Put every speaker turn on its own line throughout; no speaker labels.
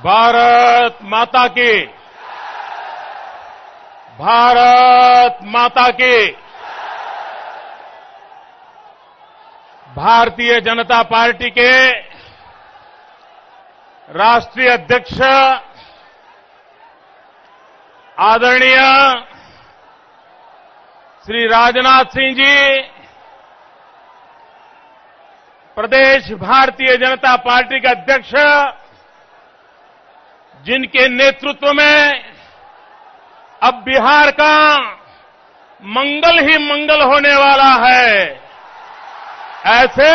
भारत माता की, भारत माता की। भारतीय जनता पार्टी के राष्ट्रीय अध्यक्ष आदरणीय श्री राजनाथ सिंह जी, प्रदेश भारतीय जनता पार्टी के अध्यक्ष, जिनके नेतृत्व में अब बिहार का मंगल ही मंगल होने वाला है, ऐसे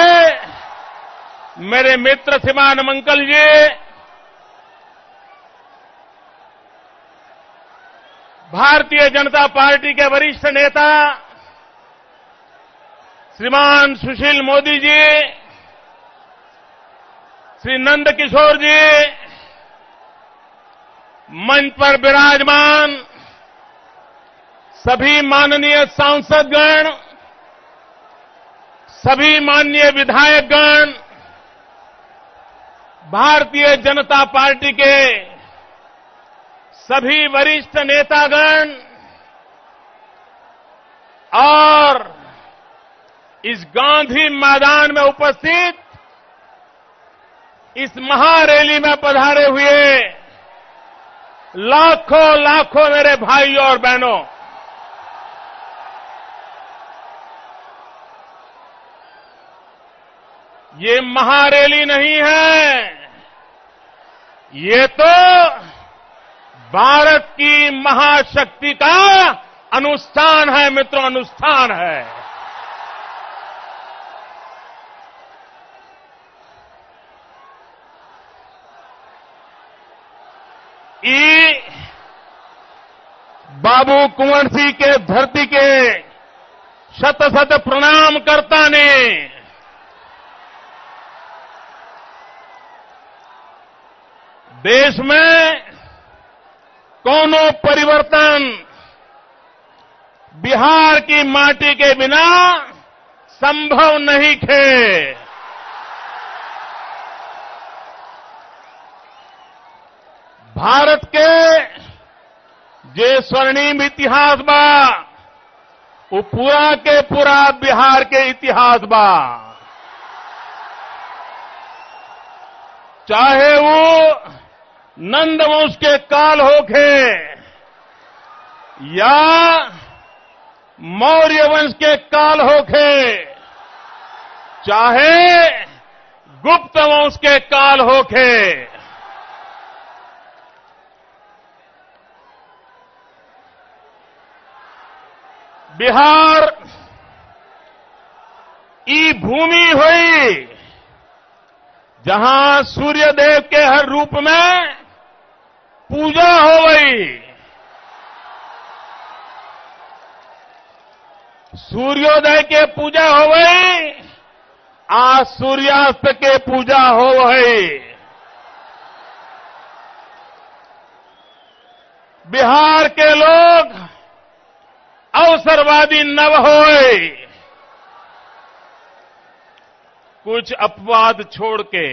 मेरे मित्र श्रीमान मंगल जी, भारतीय जनता पार्टी के वरिष्ठ नेता श्रीमान सुशील मोदी जी, श्री नंद किशोर जी, मंच पर विराजमान सभी माननीय सांसदगण, सभी माननीय विधायकगण, भारतीय जनता पार्टी के सभी वरिष्ठ नेतागण और इस गांधी मैदान में उपस्थित इस महारैली में पधारे हुए लाखों लाखों मेरे भाइयों और बहनों, ये महारैली नहीं है, ये तो भारत की महाशक्ति का अनुष्ठान है मित्रों, अनुष्ठान है। बाबू कुंवर सिंह के धरती के शत शत प्रणाम करता ने देश में कोनो परिवर्तन बिहार की माटी के बिना संभव नहीं थे। भारत के जे स्वर्णिम इतिहास बा, वो पूरा के पूरा बिहार के इतिहास बा। चाहे वो नंद वंश के काल होखे या मौर्य वंश के काल होखे, चाहे गुप्त वंश के काल होखे, बिहार ई भूमि हुई जहां सूर्यदेव के हर रूप में पूजा हो गई। सूर्योदय के पूजा हो गई, आज सूर्यास्त के पूजा हो गई। बिहार के लोग अवसरवादी नव होए, कुछ अपवाद छोड़ के।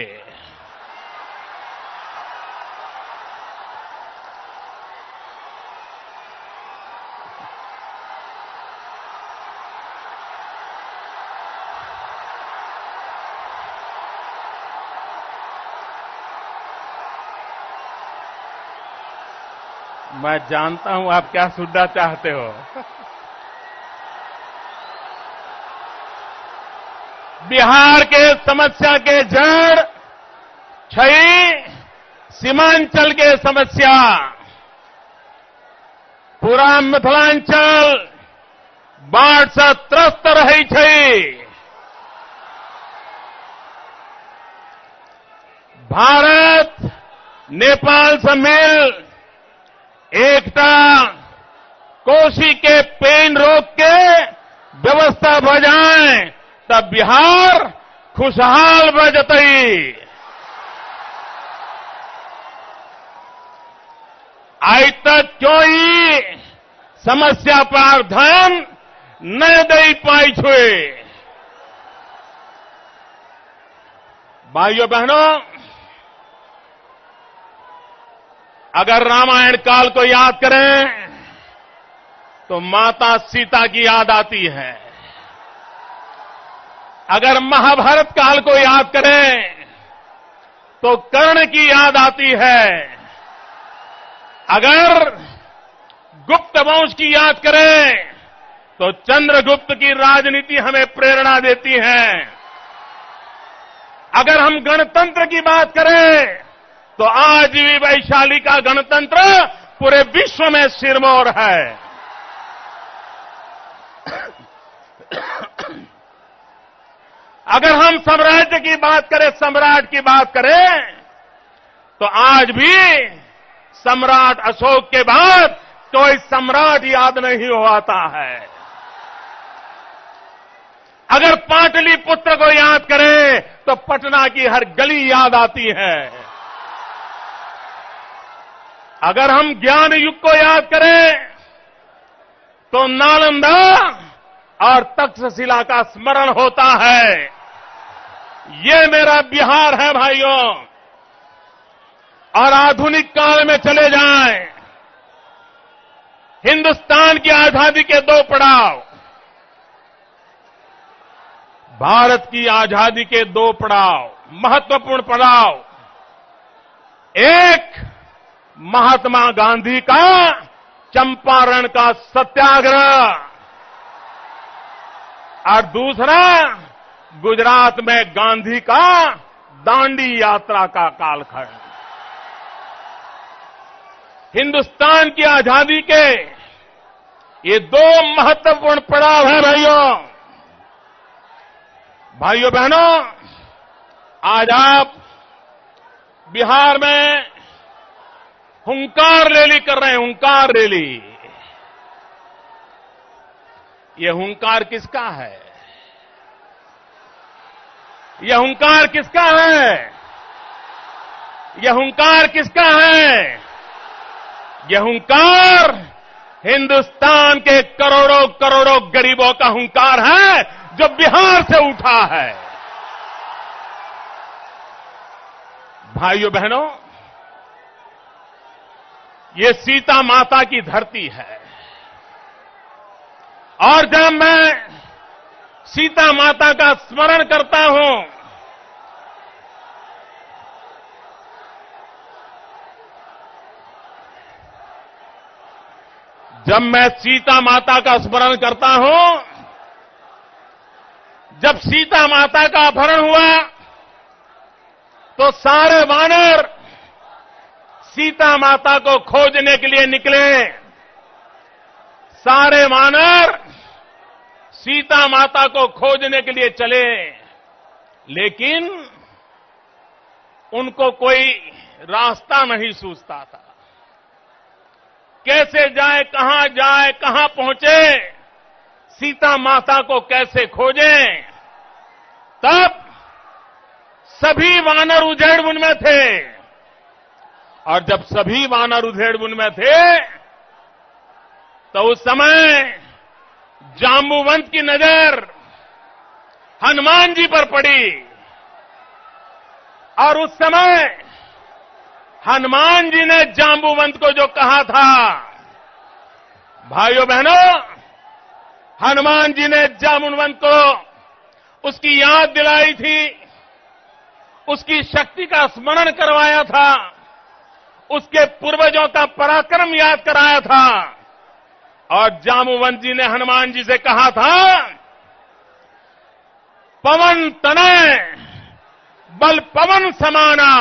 मैं जानता हूं आप क्या सुनना चाहते हो। बिहार के समस्या के जड़ छई सीमांचल के समस्या, पूरा मिथिलांचल बाढ़ से त्रस्त रही छई। भारत नेपाल से मिल एकता कोसी के पेन रोक के व्यवस्था बजाए तब बिहार खुशहाल बजतई। आज तक कोई समस्या पर ध्यान न दे पाई छुए। भाइयों बहनों, अगर रामायण काल को याद करें तो माता सीता की याद आती है। अगर महाभारत काल को याद करें तो कर्ण की याद आती है। अगर गुप्त वंश की याद करें तो चंद्रगुप्त की राजनीति हमें प्रेरणा देती है। अगर हम गणतंत्र की बात करें तो आज भी वैशाली का गणतंत्र पूरे विश्व में सिरमौर है। अगर हम साम्राज्य की बात करें, सम्राट की बात करें, तो आज भी सम्राट अशोक के बाद कोई सम्राट याद नहीं हो आता है। अगर पाटलिपुत्र को याद करें तो पटना की हर गली याद आती है। अगर हम ज्ञान युग को याद करें तो नालंदा और तक्षशिला का स्मरण होता है। ये मेरा बिहार है भाइयों। और आधुनिक काल में चले जाएं, हिंदुस्तान की आजादी के दो पड़ाव, भारत की आजादी के दो पड़ाव, महत्वपूर्ण पड़ाव। एक महात्मा गांधी का चंपारण का सत्याग्रह और दूसरा गुजरात में गांधी का दांडी यात्रा का कालखंड। हिंदुस्तान की आजादी के ये दो महत्वपूर्ण पड़ाव हैं भाइयों बहनों। आज आप बिहार में हुंकार रैली कर रहे हैं, हुंकार रैली। ये हुंकार किसका है? यह हुंकार किसका है? यह हुंकार किसका है? यह हुंकार हिंदुस्तान के करोड़ों करोड़ों गरीबों का हुंकार है जो बिहार से उठा है। भाइयों बहनों, ये सीता माता की धरती है। और जब मैं सीता माता का स्मरण करता हूं, जब मैं सीता माता का स्मरण करता हूं, जब सीता माता का अपहरण हुआ तो सारे वानर सीता माता को खोजने के लिए निकले। सारे वानर सीता माता को खोजने के लिए चले, लेकिन उनको कोई रास्ता नहीं सूझता था। कैसे जाए, कहां पहुंचे, सीता माता को कैसे खोजें। तब सभी वानर उधेड़बुन में थे, और जब सभी वानर उधेड़बुन में थे तो उस समय जांबुवंत की नजर हनुमान जी पर पड़ी। और उस समय हनुमान जी ने जांबुवंत को जो कहा था, भाइयों बहनों, हनुमान जी ने जांबुवंत को उसकी याद दिलाई थी, उसकी शक्ति का स्मरण करवाया था, उसके पूर्वजों का पराक्रम याद कराया था। और जांबुवंत जी ने हनुमान जी से कहा था, पवन तनय बल पवन समाना,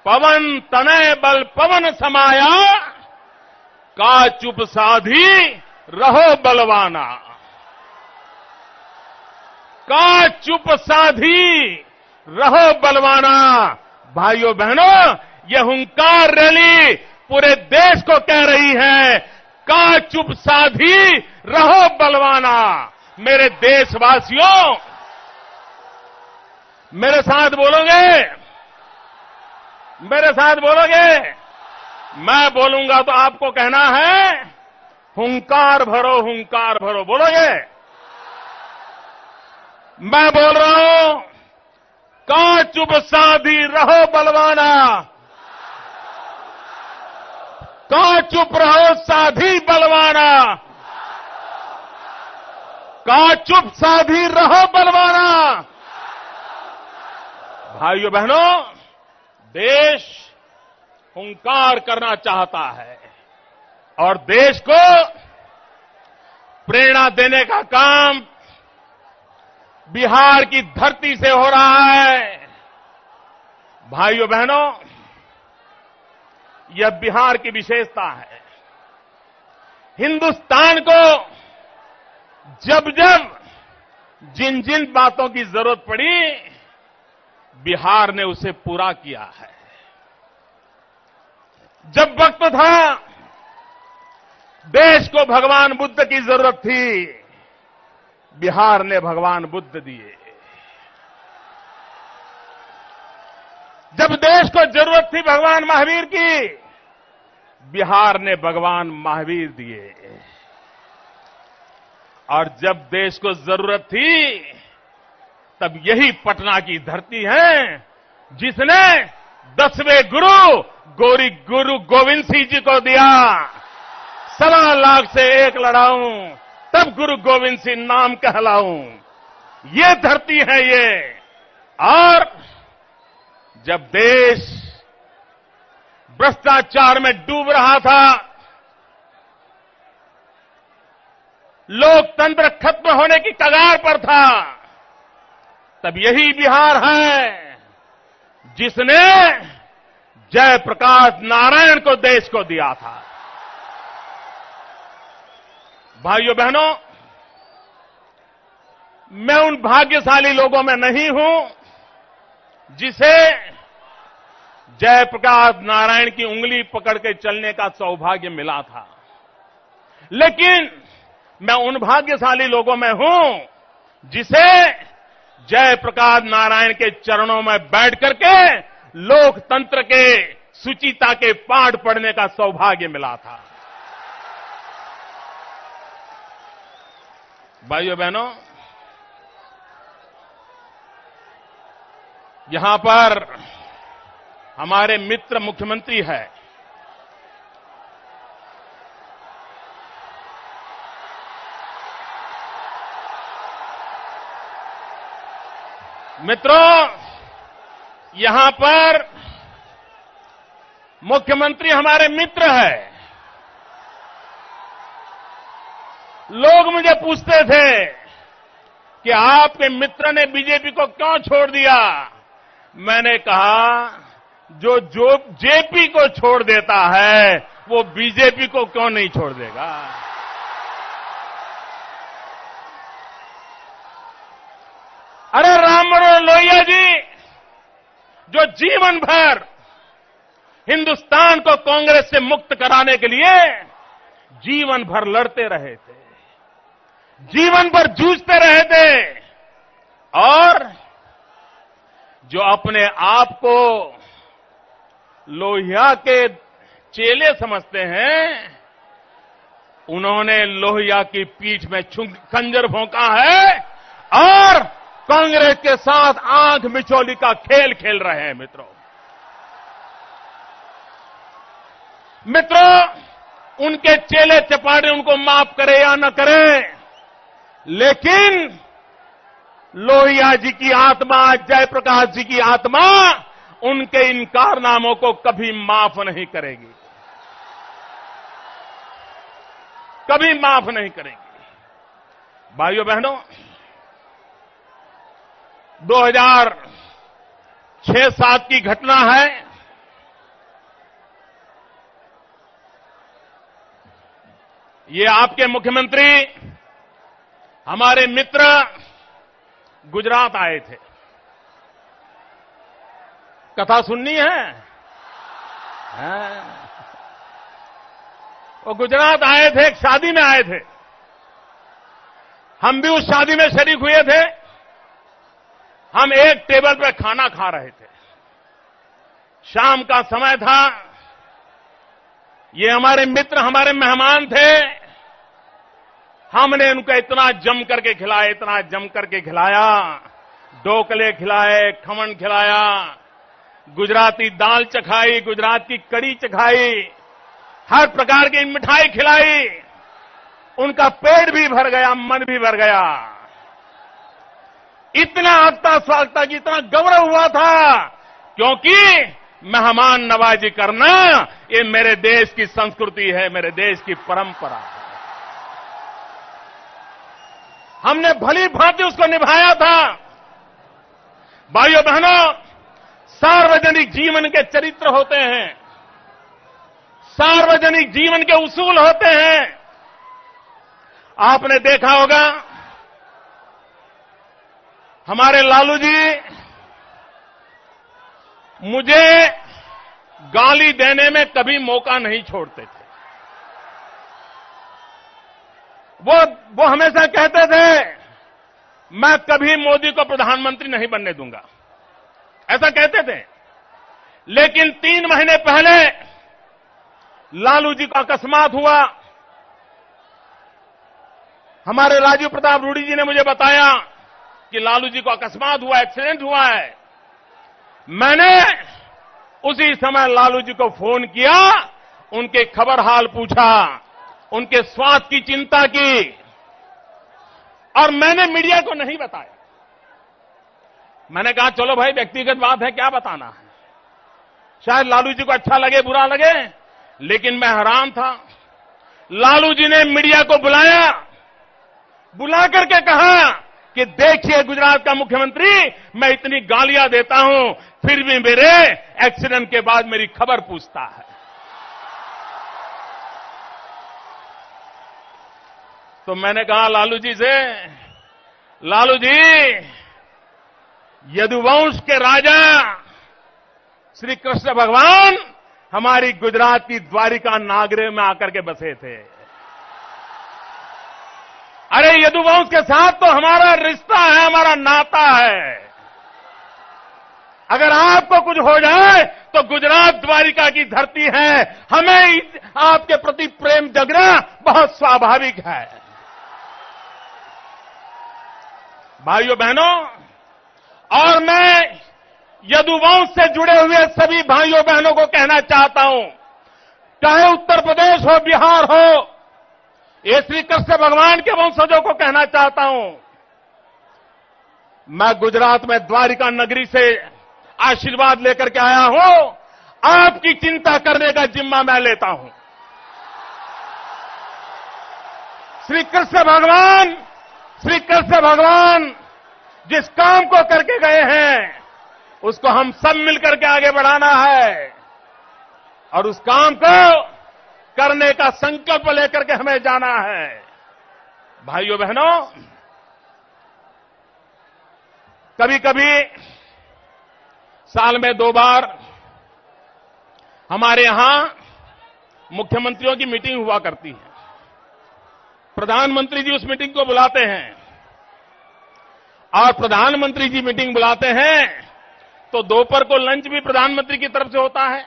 पवन तनय बल पवन समाया, का चुप साधी रहो बलवाना। का चुप साधी रहो बलवाना। भाइयों बहनों, यह हुंकार रैली पूरे देश को कह रही है, का चुप साधी रहो बलवाना। मेरे देशवासियों, मेरे साथ बोलोगे? मेरे साथ बोलोगे? मैं बोलूंगा तो आपको कहना है, हुंकार भरो, हुंकार भरो। बोलोगे? मैं बोल रहा हूं, का चुप साधी रहो बलवाना, का चुप रहो साधी बलवाना, का चुप साधी रहो बलवाना। भाइयों बहनों, देश हुंकार करना चाहता है और देश को प्रेरणा देने का काम बिहार की धरती से हो रहा है। भाइयों बहनों, यह बिहार की विशेषता है। हिंदुस्तान को जब जब जिन जिन बातों की जरूरत पड़ी, बिहार ने उसे पूरा किया है। जब वक्त था देश को भगवान बुद्ध की जरूरत थी, बिहार ने भगवान बुद्ध दिए। जब देश को जरूरत थी भगवान महावीर की, बिहार ने भगवान महावीर दिए। और जब देश को जरूरत थी, तब यही पटना की धरती है जिसने 10वें गुरु गोविंद सिंह जी को दिया। 1.25 लाख से एक लड़ाऊं, तब गुरु गोविंद सिंह नाम कहलाऊं। ये धरती है ये। और जब देश भ्रष्टाचार में डूब रहा था, लोकतंत्र खत्म होने की कगार पर था, तब यही बिहार है जिसने जयप्रकाश नारायण को देश को दिया था। भाइयों बहनों, मैं उन भाग्यशाली लोगों में नहीं हूं जिसे जयप्रकाश नारायण की उंगली पकड़ के चलने का सौभाग्य मिला था, लेकिन मैं उन भाग्यशाली लोगों में हूं जिसे जयप्रकाश नारायण के चरणों में बैठ करके लोकतंत्र के सुचिता के पाठ पढ़ने का सौभाग्य मिला था। भाइयों बहनों, यहां पर हमारे मित्र मुख्यमंत्री है। मित्रों, यहां पर मुख्यमंत्री हमारे मित्र है। लोग मुझे पूछते थे कि आपके मित्र ने बीजेपी को क्यों छोड़ दिया। मैंने कहा, जो जेपी को छोड़ देता है वो बीजेपी को क्यों नहीं छोड़ देगा। अरे राम मनोहर लोहिया जी, जो जीवन भर हिंदुस्तान को कांग्रेस से मुक्त कराने के लिए जीवन भर लड़ते रहे थे, जीवन भर जूझते रहे थे, और जो अपने आप को लोहिया के चेले समझते हैं, उन्होंने लोहिया की पीठ में खंजर भोंका है और कांग्रेस के साथ आंख मिचौली का खेल खेल रहे हैं। मित्रों, उनके चेले चपाटे उनको माफ करे या न करे, लेकिन लोहिया जी की आत्मा, जयप्रकाश जी की आत्मा उनके इन कारनामों को कभी माफ नहीं करेगी, कभी माफ नहीं करेगी। भाइयों बहनों, 2006-07 की घटना है। ये आपके मुख्यमंत्री हमारे मित्र गुजरात आए थे। कथा सुननी है? वो गुजरात आए थे, एक शादी में आए थे। हम भी उस शादी में शरीक हुए थे। हम एक टेबल पर खाना खा रहे थे। शाम का समय था। ये हमारे मित्र, हमारे मेहमान थे। हमने उनको इतना जम करके खिलाया, इतना जम करके खिलाया। ढोकले खिलाए, खमन खिलाया, गुजराती दाल चखाई, गुजरात की कड़ी चखाई, हर प्रकार की मिठाई खिलाई, उनका पेट भी भर गया, मन भी भर गया। इतना आगता स्वागता की इतना गौरव हुआ था, क्योंकि मेहमान नवाजी करना ये मेरे देश की संस्कृति है, मेरे देश की परंपरा है। हमने भली भांति उसको निभाया था। भाइयों बहनों, सार्वजनिक जीवन के चरित्र होते हैं, सार्वजनिक जीवन के उसूल होते हैं। आपने देखा होगा, हमारे लालू जी मुझे गाली देने में कभी मौका नहीं छोड़ते थे। वो हमेशा कहते थे, मैं कभी मोदी को प्रधानमंत्री नहीं बनने दूंगा, ऐसा कहते थे। लेकिन 3 महीने पहले लालू जी का अकस्मात हुआ। हमारे राजीव प्रताप रूडी जी ने मुझे बताया कि लालू जी को अकस्मात हुआ, एक्सीडेंट हुआ है। मैंने उसी समय लालू जी को फोन किया, उनके खबर हाल पूछा, उनके स्वास्थ्य की चिंता की, और मैंने मीडिया को नहीं बताया। मैंने कहा चलो भाई व्यक्तिगत बात है, क्या बताना है, शायद लालू जी को अच्छा लगे बुरा लगे। लेकिन मैं हैरान था, लालू जी ने मीडिया को बुला करके कहा कि देखिए गुजरात का मुख्यमंत्री, मैं इतनी गालियां देता हूं, फिर भी मेरे एक्सीडेंट के बाद मेरी खबर पूछता है। तो मैंने कहा लालू जी से, लालू जी, यदुवंश के राजा श्री कृष्ण भगवान हमारी गुजरात की द्वारिका नागरे में आकर के बसे थे। अरे यदुवंश के साथ तो हमारा रिश्ता है, हमारा नाता है। अगर आपको कुछ हो जाए तो गुजरात द्वारिका की धरती है, हमें आपके प्रति प्रेम जगना बहुत स्वाभाविक है। भाइयों बहनों, और मैं यदुवंश से जुड़े हुए सभी भाइयों बहनों को कहना चाहता हूं, चाहे उत्तर प्रदेश हो, बिहार हो, ये श्री कृष्ण भगवान के वंशजों को कहना चाहता हूं, मैं गुजरात में द्वारिका नगरी से आशीर्वाद लेकर के आया हूं। आपकी चिंता करने का जिम्मा मैं लेता हूं। श्री कृष्ण भगवान जिस काम को करके गए हैं, उसको हम सब मिलकर के आगे बढ़ाना है, और उस काम को करने का संकल्प लेकर के हमें जाना है। भाइयों बहनों, कभी कभी साल में 2 बार हमारे यहां मुख्यमंत्रियों की मीटिंग हुआ करती है। प्रधानमंत्री जी उस मीटिंग को बुलाते हैं, और प्रधानमंत्री जी मीटिंग बुलाते हैं तो दोपहर को लंच भी प्रधानमंत्री की तरफ से होता है,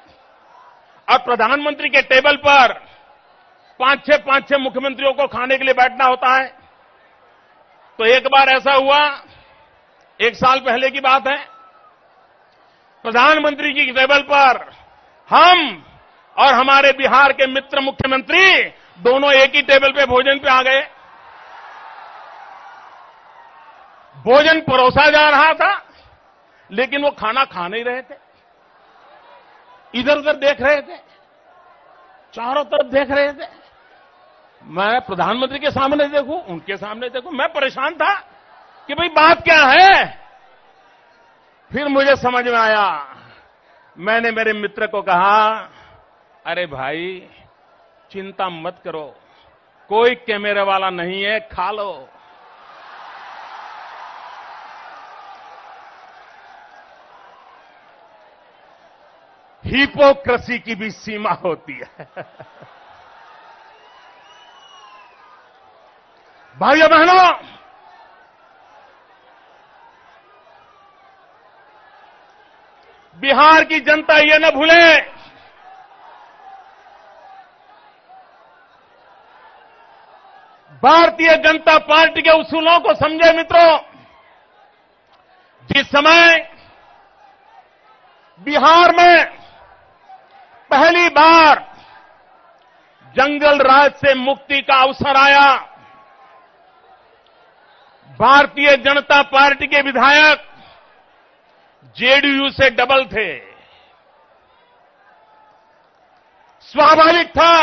और प्रधानमंत्री के टेबल पर 5-6 मुख्यमंत्रियों को खाने के लिए बैठना होता है। तो एक बार ऐसा हुआ, 1 साल पहले की बात है, प्रधानमंत्री की टेबल पर हम और हमारे बिहार के मित्र मुख्यमंत्री दोनों एक ही टेबल पे भोजन पे आ गए। भोजन परोसा जा रहा था, लेकिन वो खाना खा नहीं रहे थे, इधर उधर देख रहे थे, चारों तरफ देख रहे थे। मैं प्रधानमंत्री के सामने देखूं, उनके सामने देखूं, मैं परेशान था कि भाई बात क्या है। फिर मुझे समझ में आया, मैंने मेरे मित्र को कहा, अरे भाई चिंता मत करो, कोई कैमरे वाला नहीं है, खा लो। हिपोक्रेसी की भी सीमा होती है। भाइयों बहनों, बिहार की जनता ये न भूले, भारतीय जनता पार्टी के उसूलों को समझे मित्रों। जिस समय बिहार में पहली बार राज से मुक्ति का अवसर आया। भारतीय जनता पार्टी के विधायक जेडीयू से डबल थे। स्वाभाविक था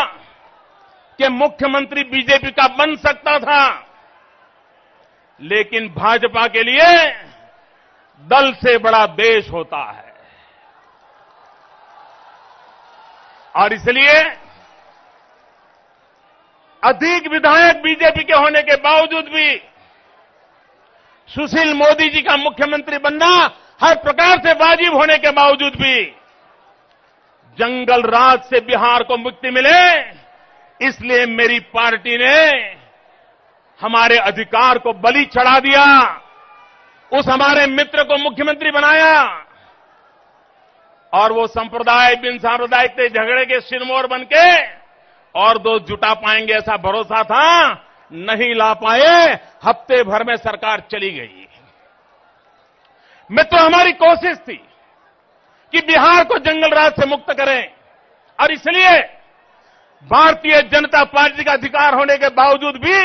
कि मुख्यमंत्री बीजेपी का बन सकता था, लेकिन भाजपा के लिए दल से बड़ा देश होता है और इसलिए अधिक विधायक बीजेपी के होने के बावजूद भी सुशील मोदी जी का मुख्यमंत्री बनना हर प्रकार से वाजिब होने के बावजूद भी जंगल राज से बिहार को मुक्ति मिले, इसलिए मेरी पार्टी ने हमारे अधिकार को बलि चढ़ा दिया, उस हमारे मित्र को मुख्यमंत्री बनाया और वो संप्रदाय बिन सांप्रदायिक के झगड़े के सिरमौर बनके और दो जुटा पाएंगे ऐसा भरोसा था, नहीं ला पाए। हफ्ते भर में सरकार चली गई। मित्रों, हमारी कोशिश थी कि बिहार को जंगल राज से मुक्त करें और इसलिए भारतीय जनता पार्टी का अधिकार होने के बावजूद भी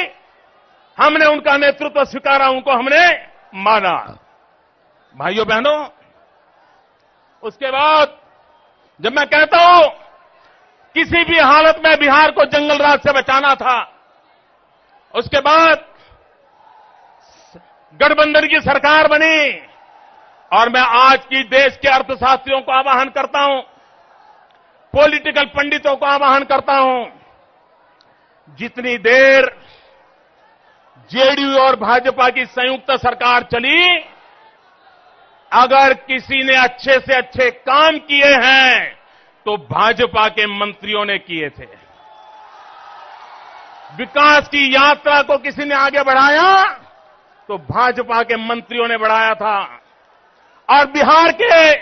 हमने उनका नेतृत्व स्वीकारा, उनको हमने माना। भाइयों बहनों, उसके बाद जब मैं कहता हूं किसी भी हालत में बिहार को जंगल राज से बचाना था, उसके बाद गठबंधन की सरकार बनी और मैं आज की देश के अर्थशास्त्रियों को आह्वान करता हूं, पॉलिटिकल पंडितों को आह्वान करता हूं, जितनी देर जेडीयू और भाजपा की संयुक्त सरकार चली, अगर किसी ने अच्छे से अच्छे काम किए हैं तो भाजपा के मंत्रियों ने किए थे। विकास की यात्रा को किसी ने आगे बढ़ाया तो भाजपा के मंत्रियों ने बढ़ाया था और बिहार के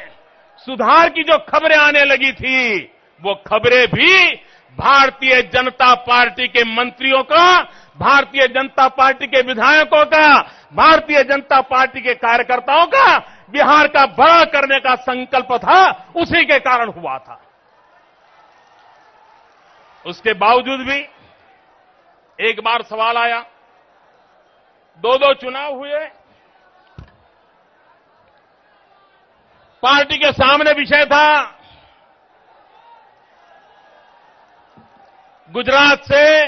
सुधार की जो खबरें आने लगी थी, वो खबरें भी भारतीय जनता पार्टी के मंत्रियों का, भारतीय जनता पार्टी के विधायकों का, भारतीय जनता पार्टी के कार्यकर्ताओं का बिहार का भला करने का संकल्प था, उसी के कारण हुआ था। उसके बावजूद भी एक बार सवाल आया, दो चुनाव हुए, पार्टी के सामने विषय था गुजरात से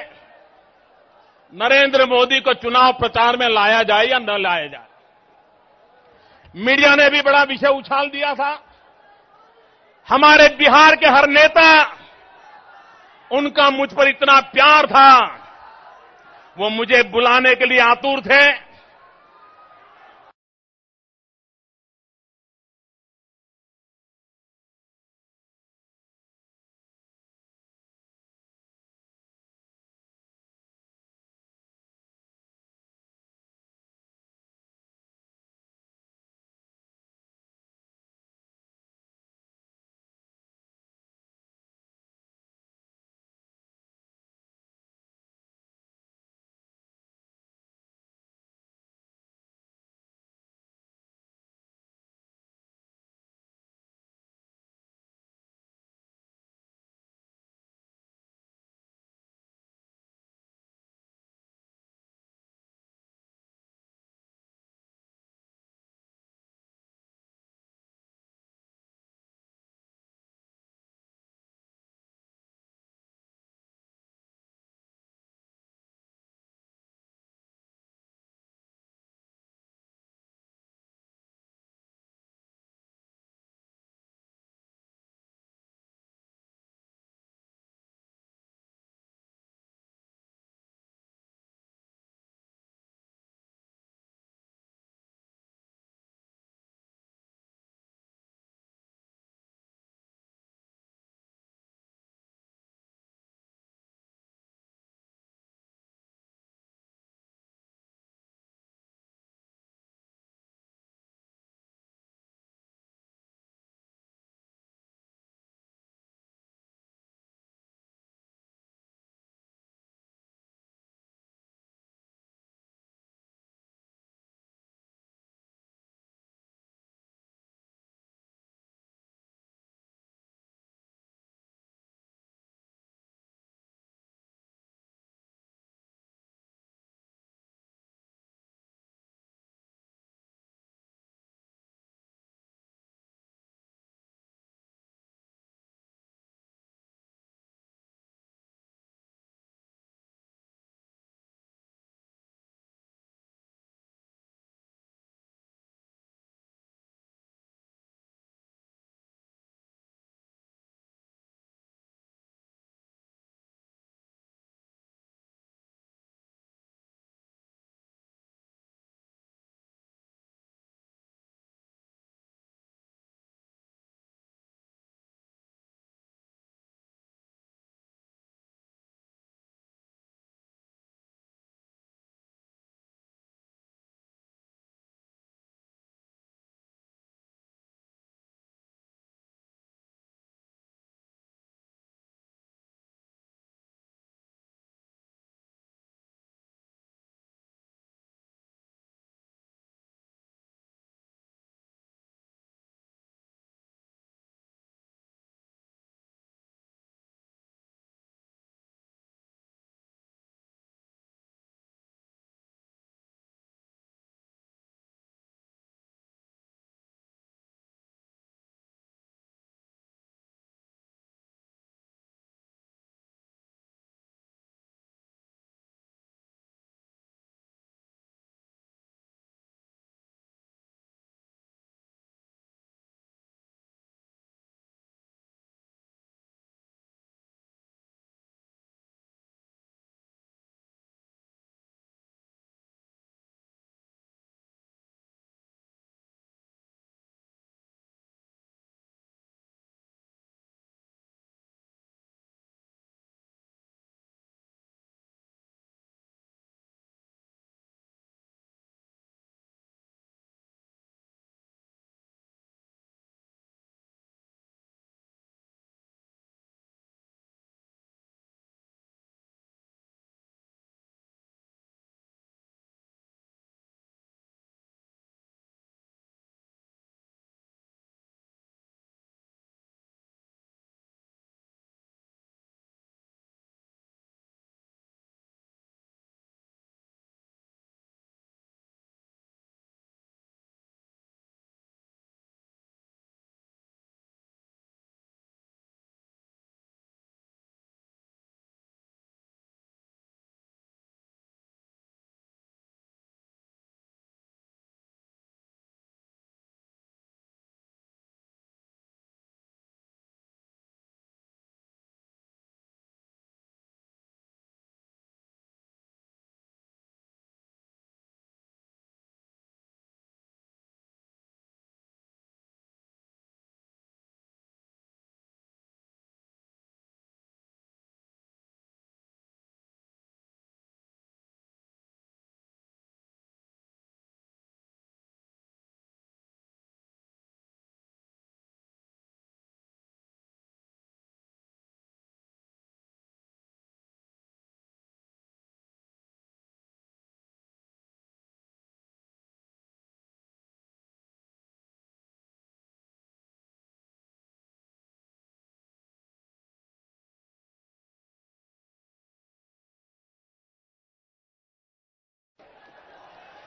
नरेंद्र मोदी को चुनाव प्रचार में लाया जाए या न लाया जाए। मीडिया ने भी बड़ा विषय उछाल दिया था। हमारे बिहार के हर नेता, उनका मुझ पर इतना प्यार था, वो मुझे बुलाने के लिए आतुर थे।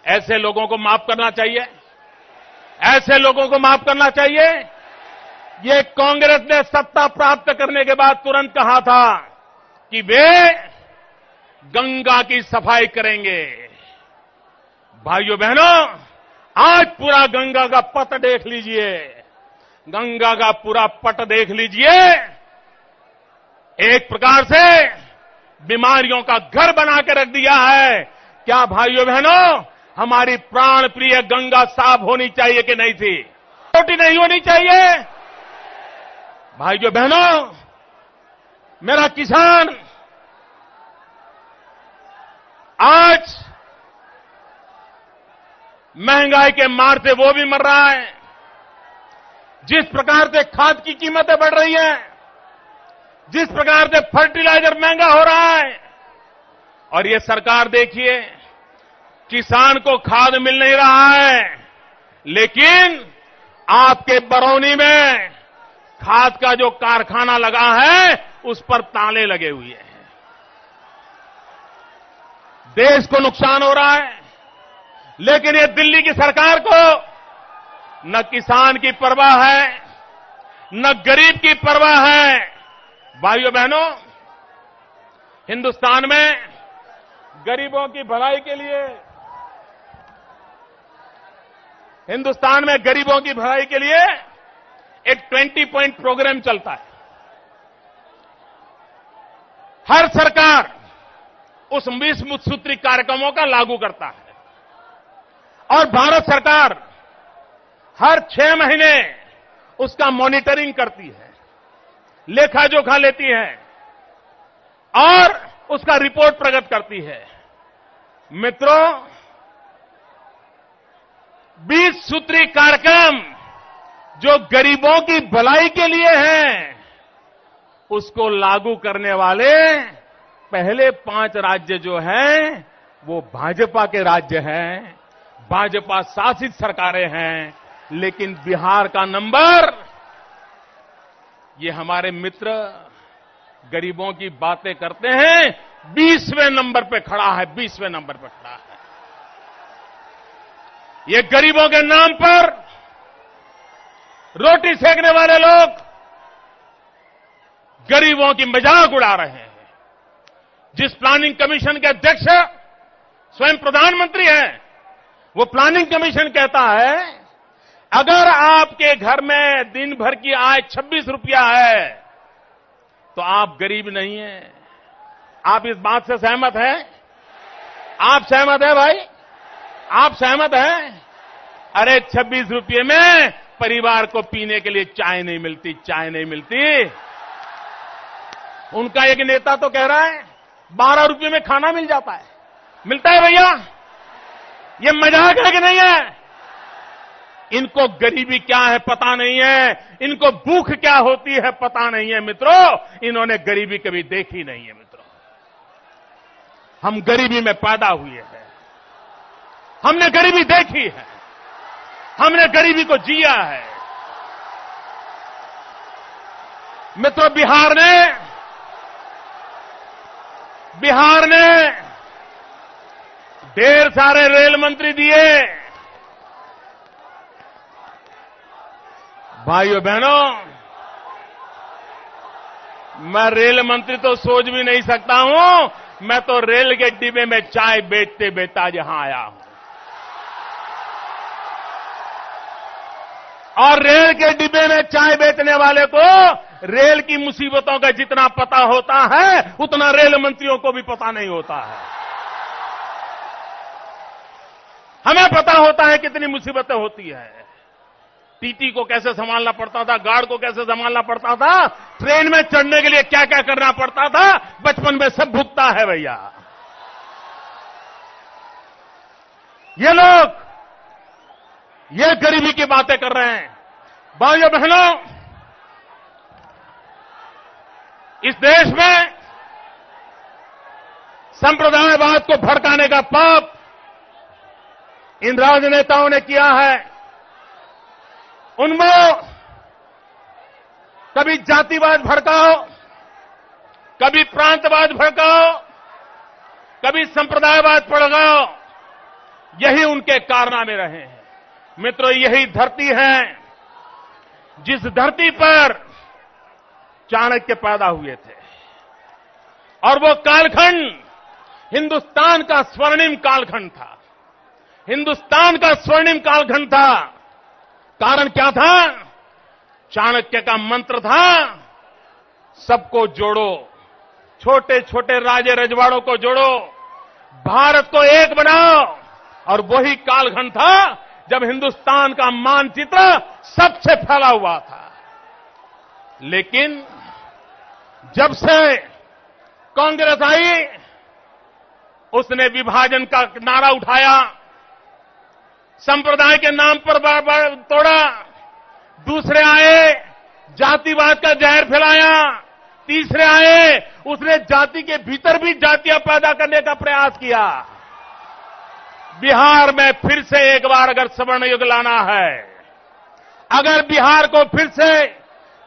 ऐसे लोगों को माफ करना चाहिए, ऐसे लोगों को माफ करना चाहिए। ये कांग्रेस ने सत्ता प्राप्त करने के बाद तुरंत कहा था कि वे गंगा की सफाई करेंगे। भाइयों बहनों, आज पूरा गंगा का पट देख लीजिए, गंगा का पूरा पट देख लीजिए। एक प्रकार से बीमारियों का घर बना के रख दिया है। क्या भाइयों बहनों, हमारी प्राण प्रिय गंगा साफ होनी चाहिए कि नहीं थी? छोटी नहीं होनी चाहिए? भाइयों बहनों, मेरा किसान आज महंगाई के मार से वो भी मर रहा है। जिस प्रकार से खाद की कीमतें बढ़ रही हैं, जिस प्रकार से फर्टिलाइजर महंगा हो रहा है, और ये सरकार देखिए, किसान को खाद मिल नहीं रहा है, लेकिन आपके बरौनी में खाद का जो कारखाना लगा है उस पर ताले लगे हुए हैं। देश को नुकसान हो रहा है, लेकिन ये दिल्ली की सरकार को न किसान की परवाह है, न गरीब की परवाह है। भाइयों बहनों, हिंदुस्तान में गरीबों की भलाई के लिए, हिंदुस्तान में गरीबों की भलाई के लिए एक 20 पॉइंट प्रोग्राम चलता है। हर सरकार उस 20 सूत्री कार्यक्रमों का लागू करता है, और भारत सरकार हर 6 महीने उसका मॉनिटरिंग करती है, लेखा जोखा लेती है और उसका रिपोर्ट प्रकट करती है। मित्रों, 20 सूत्री कार्यक्रम जो गरीबों की भलाई के लिए है, उसको लागू करने वाले पहले 5 राज्य जो हैं वो भाजपा के राज्य हैं, भाजपा शासित सरकारें हैं। लेकिन बिहार का नंबर, ये हमारे मित्र गरीबों की बातें करते हैं, 20वें नंबर पे खड़ा है, 20वें नंबर पे खड़ा है। ये गरीबों के नाम पर रोटी सेकने वाले लोग गरीबों की मजाक उड़ा रहे हैं। जिस प्लानिंग कमीशन के अध्यक्ष स्वयं प्रधानमंत्री हैं, वो प्लानिंग कमीशन कहता है, अगर आपके घर में दिन भर की आय 26 रुपया है तो आप गरीब नहीं हैं। आप इस बात से सहमत हैं? आप सहमत हैं भाई? आप सहमत हैं? अरे 26 रुपये में परिवार को पीने के लिए चाय नहीं मिलती, चाय नहीं मिलती। उनका एक नेता तो कह रहा है 12 रुपये में खाना मिल जाता है। मिलता है भैया? ये मजाक है कि नहीं है? इनको गरीबी क्या है पता नहीं है, इनको भूख क्या होती है पता नहीं है। मित्रों, इन्होंने गरीबी कभी देखी नहीं है। मित्रों, हम गरीबी में पैदा हुए हैं, हमने गरीबी देखी है, हमने गरीबी को जिया है। मित्रों, बिहार ने ढेर सारे रेल मंत्री दिए। भाइयों बहनों, मैं रेल मंत्री तो सोच भी नहीं सकता हूं, मैं तो रेल के डिब्बे में चाय बेचते बेचता यहां आया हूं। और रेल के डिब्बे में चाय बेचने वाले को रेल की मुसीबतों का जितना पता होता है, उतना रेल मंत्रियों को भी पता नहीं होता है। हमें पता होता है कितनी मुसीबतें होती है। टीटी को कैसे संभालना पड़ता था, गार्ड को कैसे संभालना पड़ता था, ट्रेन में चढ़ने के लिए क्या क्या करना पड़ता था, बचपन में सब भुगता है भैया। ये लोग ये गरीबी की बातें कर रहे हैं। भाइयों बहनों, इस देश में संप्रदायवाद को भड़काने का पाप इन राजनेताओं ने किया है। उनमें कभी जातिवाद भड़काओ, कभी प्रांतवाद भड़काओ, कभी संप्रदायवाद भड़काओ, यही उनके कारनामे रहे हैं। मित्रों, यही धरती है जिस धरती पर चाणक्य पैदा हुए थे, और वो कालखंड हिंदुस्तान का स्वर्णिम कालखंड था। हिंदुस्तान का स्वर्णिम कालखंड था। कारण क्या था? चाणक्य का मंत्र था, सबको जोड़ो, छोटे छोटे राजे रजवाड़ों को जोड़ो, भारत को एक बनाओ। और वही कालखंड था जब हिंदुस्तान का मानचित्र सबसे फैला हुआ था। लेकिन जब से कांग्रेस आई, उसने विभाजन का नारा उठाया, संप्रदाय के नाम पर तोड़ा। दूसरे आए, जातिवाद का जहर फैलाया। तीसरे आए, उसने जाति के भीतर भी जातियां पैदा करने का प्रयास किया। बिहार में फिर से एक बार अगर स्वर्ण युग लाना है, अगर बिहार को फिर से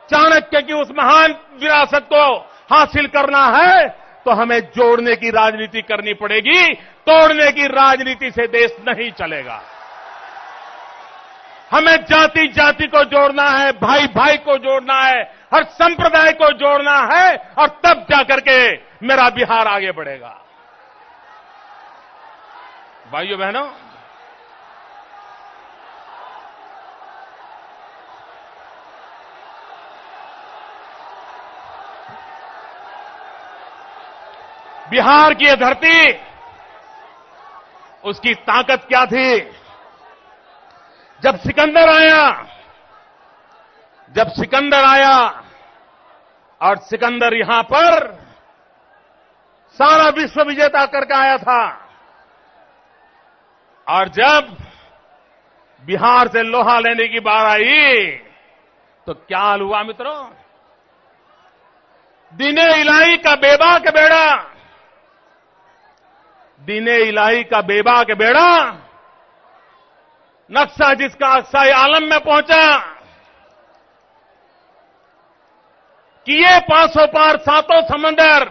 चाणक्य की उस महान विरासत को हासिल करना है, तो हमें जोड़ने की राजनीति करनी पड़ेगी। तोड़ने की राजनीति से देश नहीं चलेगा। हमें जाति जाति को जोड़ना है, भाई भाई को जोड़ना है, हर संप्रदाय को जोड़ना है, और तब जाकर के मेरा बिहार आगे बढ़ेगा। भाइयों बहनों, बिहार की यह धरती, उसकी ताकत क्या थी? जब सिकंदर आया और सिकंदर यहां पर सारा विश्व विजेता करके आया था, और जब बिहार से लोहा लेने की बार आई, तो क्या हाल हुआ मित्रों? दीने इलाही का बेबाक बेड़ा, दीने इलाही का बेबाक बेड़ा, नक्शा जिसका अक्साई आलम में पहुंचा, किए 500 पार सातों समंदर,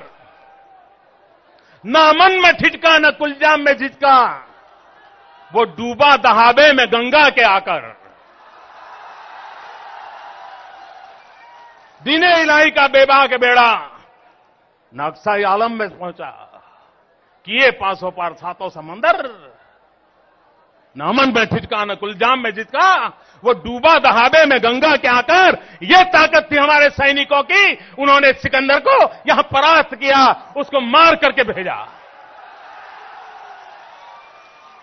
न अमन में ठिठका न कुलजाम में झिझका, वो डूबा दहाबे में गंगा के आकर। दीने इलाही का बेबाक बेड़ा नक्साई आलम में पहुंचा, किए 500 पार सातों समंदर, न अमन में ठिठका न कुलजाम में झिझका, वो डूबा दहाबे में गंगा के आकर। ये ताकत थी हमारे सैनिकों की। उन्होंने सिकंदर को यहां परास्त किया, उसको मार करके भेजा।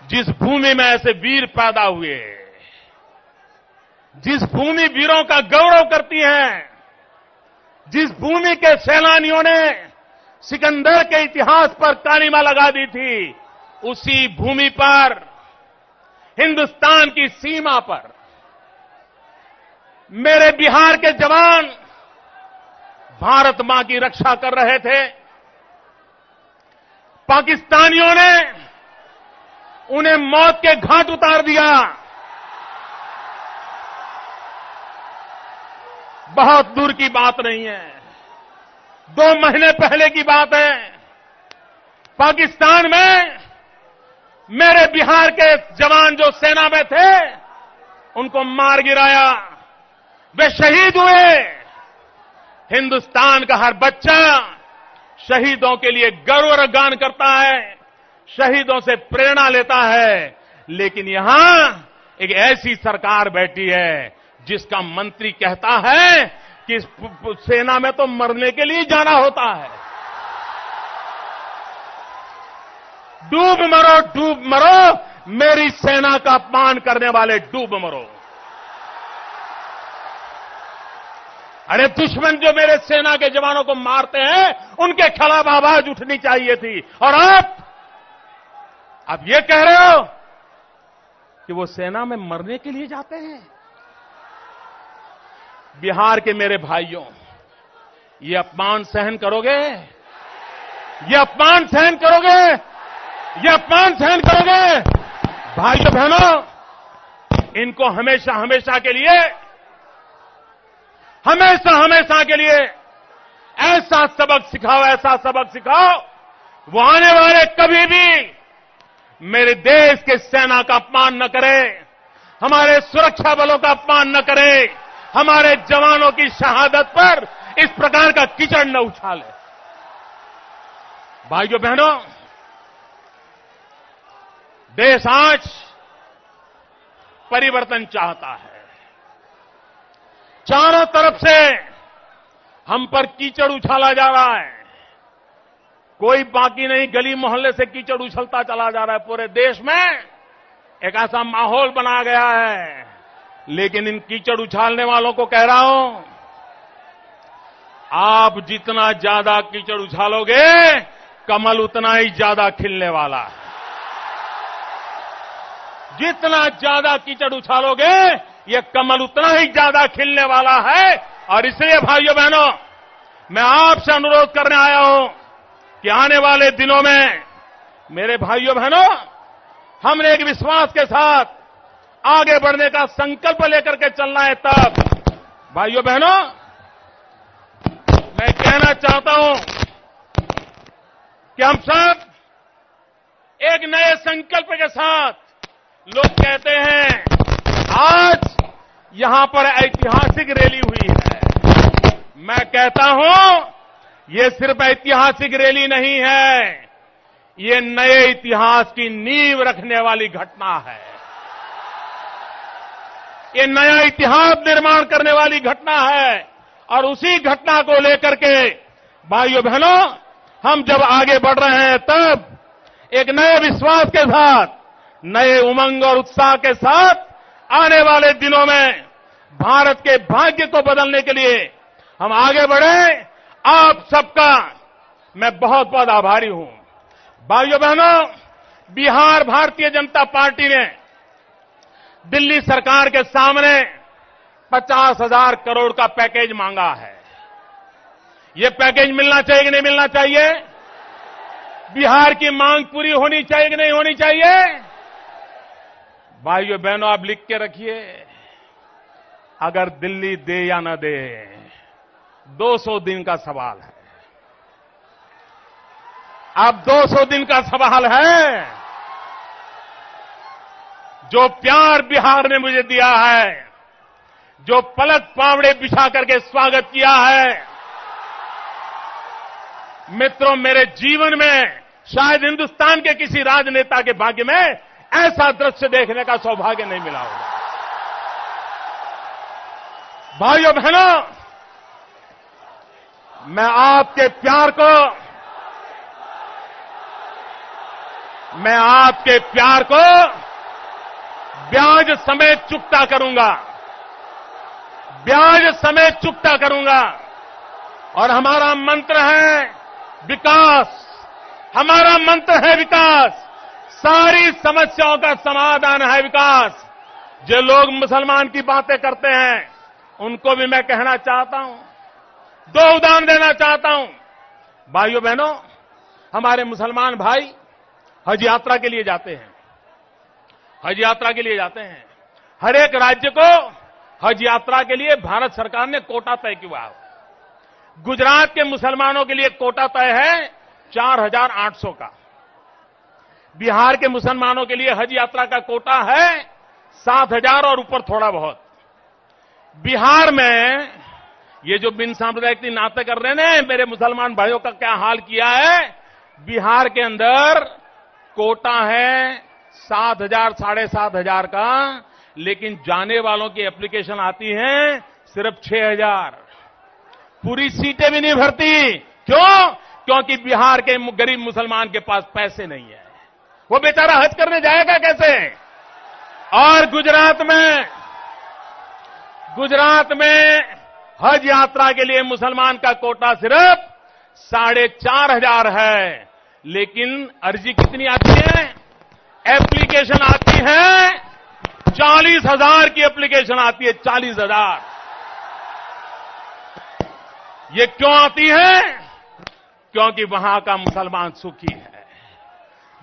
जिस भूमि में ऐसे वीर पैदा हुए, जिस भूमि वीरों का गौरव करती है, जिस भूमि के सेनानियों ने सिकंदर के इतिहास पर कालिमा लगा दी थी, उसी भूमि पर, हिंदुस्तान की सीमा पर मेरे बिहार के जवान भारत मां की रक्षा कर रहे थे। पाकिस्तानियों ने उन्हें मौत के घाट उतार दिया। बहुत दूर की बात नहीं है, 2 महीने पहले की बात है। पाकिस्तान में मेरे बिहार के जवान जो सेना में थे, उनको मार गिराया, वे शहीद हुए। हिंदुस्तान का हर बच्चा शहीदों के लिए गौरवगान करता है, शहीदों से प्रेरणा लेता है। लेकिन यहां एक ऐसी सरकार बैठी है जिसका मंत्री कहता है कि सेना में तो मरने के लिए जाना होता है। डूब मरो, मेरी सेना का अपमान करने वाले डूब मरो। अरे दुश्मन जो मेरे सेना के जवानों को मारते हैं, उनके खिलाफ आवाज उठनी चाहिए थी। और आप ये कह रहे हो कि वो सेना में मरने के लिए जाते हैं। बिहार के मेरे भाइयों, ये अपमान सहन करोगे? ये अपमान सहन करोगे? ये अपमान सहन करोगे? भाइयों बहनों, इनको हमेशा हमेशा के लिए ऐसा सबक सिखाओ, ऐसा सबक सिखाओ, वो आने वाले कभी भी मेरे देश के सेना का अपमान न करे, हमारे सुरक्षा बलों का अपमान न करे, हमारे जवानों की शहादत पर इस प्रकार का कीचड़ न उछाले। भाइयों बहनों, देश आज परिवर्तन चाहता है। चारों तरफ से हम पर कीचड़ उछाला जा रहा है। कोई बाकी नहीं, गली मोहल्ले से कीचड़ उछलता चला जा रहा है। पूरे देश में एक ऐसा माहौल बना गया है। लेकिन इन कीचड़ उछालने वालों को कह रहा हूं, आप जितना ज्यादा कीचड़ उछालोगे, कमल उतना ही ज्यादा खिलने वाला है। जितना ज्यादा कीचड़ उछालोगे, ये कमल उतना ही ज्यादा खिलने वाला है। और इसलिए भाइयों बहनों, मैं आपसे अनुरोध करने आया हूं कि आने वाले दिनों में मेरे भाइयों बहनों, हमने एक विश्वास के साथ आगे बढ़ने का संकल्प लेकर के चलना है। तब भाइयों बहनों, मैं कहना चाहता हूं कि हम सब एक नए संकल्प के साथ, लोग कहते हैं आज यहां पर ऐतिहासिक रैली हुई है। मैं कहता हूं, ये सिर्फ ऐतिहासिक रैली नहीं है, ये नए इतिहास की नींव रखने वाली घटना है। ये नया इतिहास निर्माण करने वाली घटना है। और उसी घटना को लेकर के भाइयों बहनों, हम जब आगे बढ़ रहे हैं, तब एक नए विश्वास के साथ, नए उमंग और उत्साह के साथ आने वाले दिनों में भारत के भाग्य को बदलने के लिए हम आगे बढ़े। आप सबका मैं बहुत बहुत आभारी हूं। भाइयों बहनों, बिहार भारतीय जनता पार्टी ने दिल्ली सरकार के सामने 50,000 करोड़ का पैकेज मांगा है। यह पैकेज मिलना चाहिए कि नहीं मिलना चाहिए? बिहार की मांग पूरी होनी चाहिए कि नहीं होनी चाहिए? भाइयों बहनों, आप लिख के रखिए, अगर दिल्ली दे या न दे, 200 दिन का सवाल है। अब 200 दिन का सवाल है। जो प्यार बिहार ने मुझे दिया है, जो पलक पावड़े बिछा करके स्वागत किया है, मित्रों, मेरे जीवन में शायद हिंदुस्तान के किसी राजनेता के भाग्य में ऐसा दृश्य देखने का सौभाग्य नहीं मिला होगा। भाइयों बहनों, मैं आपके प्यार को ब्याज समेत चुकता करूंगा। ब्याज समेत चुकता करूंगा। और हमारा मंत्र है विकास। हमारा मंत्र है विकास। सारी समस्याओं का समाधान है विकास। जो लोग मुसलमान की बातें करते हैं, उनको भी मैं कहना चाहता हूं, 2 उदाहरण देना चाहता हूं। भाइयों बहनों, हमारे मुसलमान भाई हज यात्रा के लिए जाते हैं। हज यात्रा के लिए जाते हैं। हर एक राज्य को हज यात्रा के लिए भारत सरकार ने कोटा तय किया। गुजरात के मुसलमानों के लिए कोटा तय है 4,800 का। बिहार के मुसलमानों के लिए हज यात्रा का कोटा है 7,000 और ऊपर थोड़ा बहुत। बिहार में ये जो बिन सांप्रदायिक नाते कर रहे हैं, मेरे मुसलमान भाइयों का क्या हाल किया है। बिहार के अंदर कोटा है 7,000 7,500 का, लेकिन जाने वालों की एप्लीकेशन आती है सिर्फ 6,000। पूरी सीटें भी नहीं भरती। क्यों? क्योंकि बिहार के गरीब मुसलमान के पास पैसे नहीं है। वो बेचारा हज करने जाएगा कैसे? और गुजरात में हज यात्रा के लिए मुसलमान का कोटा सिर्फ 4,500 है। लेकिन अर्जी कितनी आती है? एप्लीकेशन आती है 40,000 की एप्लीकेशन आती है। 40,000। ये क्यों आती है? क्योंकि वहां का मुसलमान सुखी है।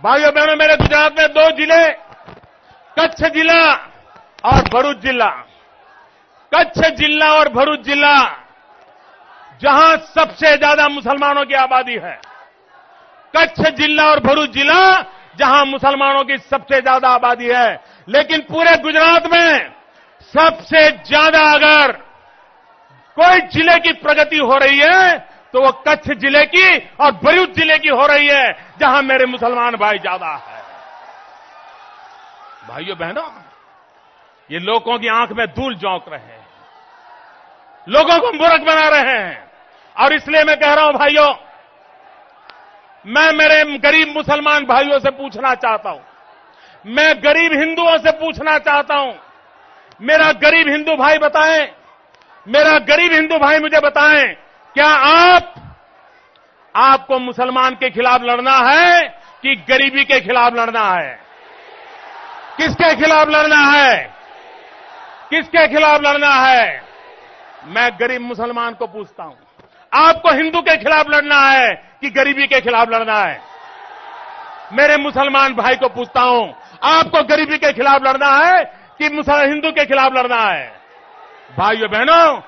भाइयों बहनों, मेरे गुजरात में 2 जिले, कच्छ जिला और भरूच जिला। कच्छ जिला और भरूच जिला जहां सबसे ज्यादा मुसलमानों की आबादी है। कच्छ जिला और भरूच जिला जहां मुसलमानों की सबसे ज्यादा आबादी है। लेकिन पूरे गुजरात में सबसे ज्यादा अगर कोई जिले की प्रगति हो रही है तो वो कच्छ जिले की और भरूच जिले की हो रही है, जहां मेरे मुसलमान भाई ज्यादा है। भाइयों बहनों, ये लोगों की आंख में धूल झोंक रहे हैं, लोगों को मूर्ख बना रहे हैं। और इसलिए मैं कह रहा हूं भाइयों, मैं मेरे गरीब मुसलमान भाइयों से पूछना चाहता हूं, मैं गरीब हिंदुओं से पूछना चाहता हूं, मेरा गरीब हिंदू भाई बताएं, मेरा गरीब हिंदू भाई मुझे बताएं, क्या आपको मुसलमान के खिलाफ लड़ना है कि गरीबी के खिलाफ लड़ना है? किसके खिलाफ लड़ना है? किसके खिलाफ लड़ना है? मैं गरीब मुसलमान को पूछता हूं, आपको हिंदू के खिलाफ लड़ना है कि गरीबी के खिलाफ लड़ना है? मेरे मुसलमान भाई को पूछता हूं, आपको गरीबी के खिलाफ लड़ना है कि हिंदू के खिलाफ लड़ना है? भाइयों बहनों,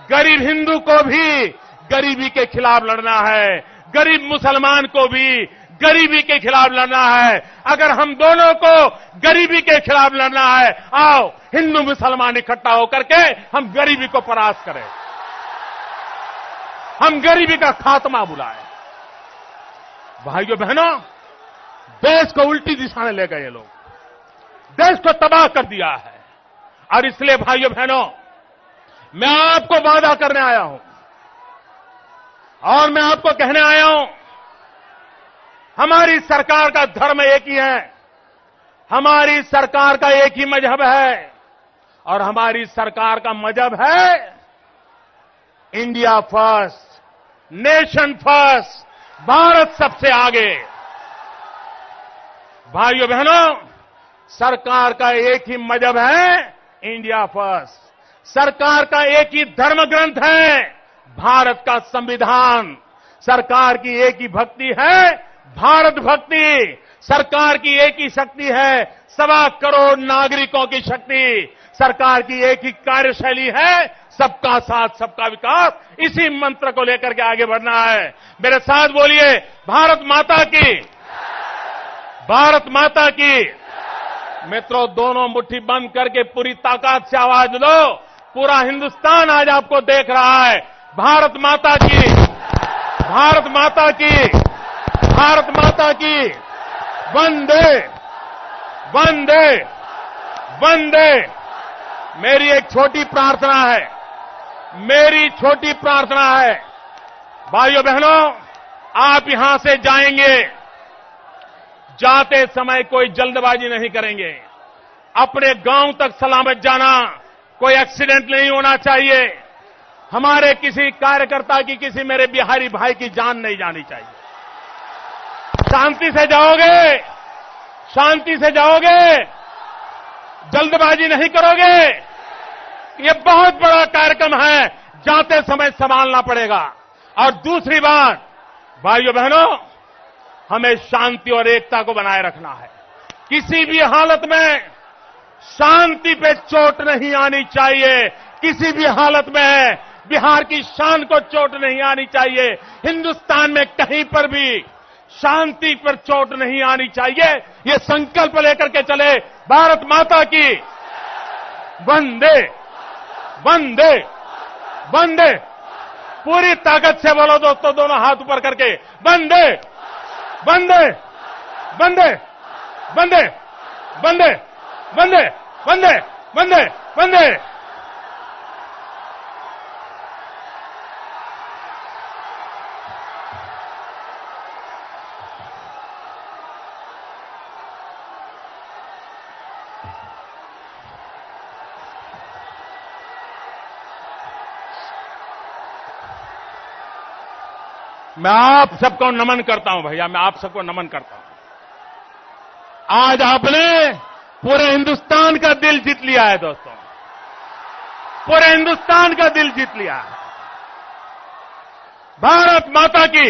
गरीब हिंदू को भी गरीबी के खिलाफ लड़ना है, गरीब मुसलमान को भी गरीबी के खिलाफ लड़ना है। अगर हम दोनों को गरीबी के खिलाफ लड़ना है, आओ हिंदू मुसलमान इकट्ठा होकर के हम गरीबी को परास्त करें, हम गरीबी का खात्मा बुलाएं। भाइयों बहनों, देश को उल्टी दिशा में ले गए ये लोग, देश को तबाह कर दिया है। और इसलिए भाइयों बहनों, मैं आपको वादा करने आया हूं और मैं आपको कहने आया हूं, हमारी सरकार का धर्म एक ही है, हमारी सरकार का एक ही मजहब है और हमारी सरकार का मजहब है India first, nation first, Bharat सबसे आगे। भाइयों बहनों, सरकार का एक ही मजहब है इंडिया फर्स्ट, सरकार का एक ही धर्म ग्रंथ है भारत का संविधान, सरकार की एक ही भक्ति है भारत भक्ति, सरकार की एक ही शक्ति है 1.25 करोड़ नागरिकों की शक्ति, सरकार की एक ही कार्यशैली है सबका साथ सबका विकास। इसी मंत्र को लेकर के आगे बढ़ना है। मेरे साथ बोलिए, भारत माता की, भारत माता की। मित्रों, दोनों मुट्ठी बंद करके पूरी ताकत से आवाज दो, पूरा हिंदुस्तान आज आपको देख रहा है। भारत माता की, भारत माता की, भारत माता की। वंदे वंदे वंदे। मेरी एक छोटी प्रार्थना है, मेरी छोटी प्रार्थना है, भाइयों बहनों, आप यहां से जाएंगे, जाते समय कोई जल्दबाजी नहीं करेंगे, अपने गांव तक सलामत जाना, कोई एक्सीडेंट नहीं होना चाहिए, हमारे किसी कार्यकर्ता की, किसी मेरे बिहारी भाई की जान नहीं जानी चाहिए। शांति से जाओगे, शांति से जाओगे, जल्दबाजी नहीं करोगे। ये बहुत बड़ा कार्यक्रम है, जाते समय संभालना पड़ेगा। और दूसरी बात, भाइयों बहनों, हमें शांति और एकता को बनाए रखना है। किसी भी हालत में शांति पे चोट नहीं आनी चाहिए, किसी भी हालत में बिहार की शान को चोट नहीं आनी चाहिए, हिंदुस्तान में कहीं पर भी शांति पर चोट नहीं आनी चाहिए। ये संकल्प लेकर के चले। भारत माता की। वंदे वंदे वंदे। पूरी ताकत से बोलो दोस्तों, दोनों हाथ ऊपर करके, वंदे वंदे वंदे वंदे वंदे वंदे वंदे वंदे वंदे। मैं आप सबको नमन करता हूं भैया, मैं आप सबको नमन करता हूं। आज आपने पूरे हिंदुस्तान का दिल जीत लिया है दोस्तों, पूरे हिंदुस्तान का दिल जीत लिया है। भारत माता की।